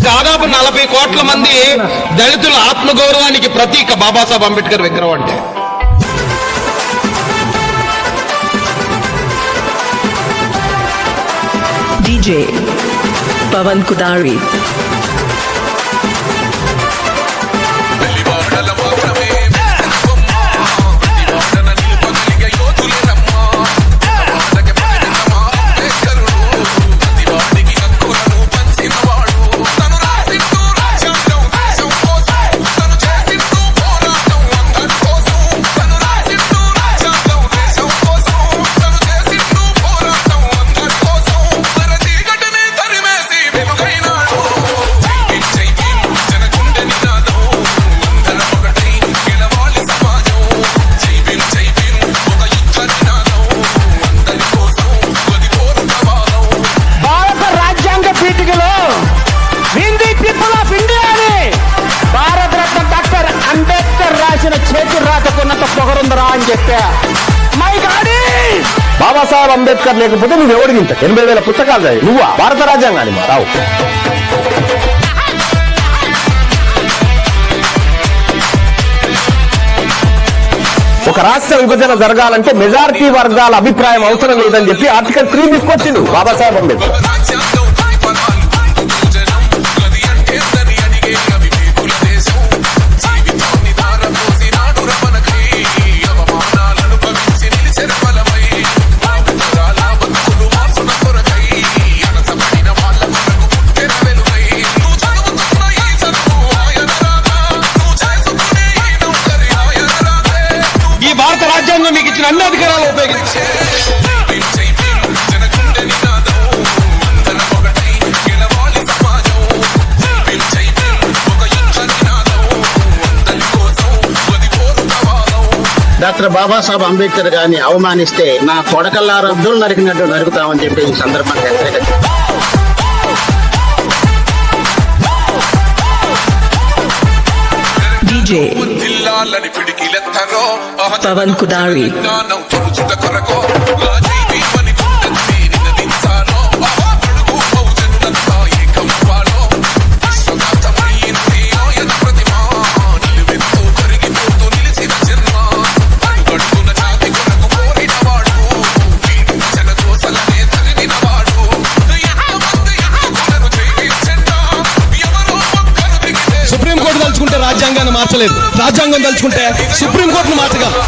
దాదాపు 40 కోట్ల మంది దళితుల ఆత్మగౌరవానికి ప్రతీక బాబాసాహెబ్ అంబేద్కర్ విగ్రహం అంటే. DJ Pawan Kudari. చేతి రాతకున్నంత పొగరుందరా అని చెప్పా. మై గాడి బాబాసాహెబ్ అంబేద్కర్ లేకపోతే నువ్వు ఎవడిగింత 80,000 పుస్తకాలు చదివి నువ్వు భారత రాజ్యాంగాన్ని రావు. ఒక రాష్ట్ర విభజన జరగాలంటే మెజారిటీ వర్గాల అభిప్రాయం అవసరం లేదని చెప్పి ఆర్టికల్ 3 తీసుకొచ్చిండు బాబాసాహెబ్ అంబేద్కర్. భారత రాజ్యాంగం మీకు ఇచ్చిన అన్ని అధికారాలు ఉపయోగించి డాక్టర్ బాబాసాహెబ్ అంబేద్కర్ గారిని అవమానిస్తే నా కొడకల్లా రద్దులు నరికినట్టు నరుకుతామని చెప్పి ఈ సందర్భంగా హెచ్చరిక. DJ Pawan Kudari. సుప్రీంకోర్టు తలుచుకుంటే రాజ్యాంగాన్ని మార్చలేదు, రాజ్యాంగం తలుచుకుంటే సుప్రీంకోర్టును మార్చగలరు.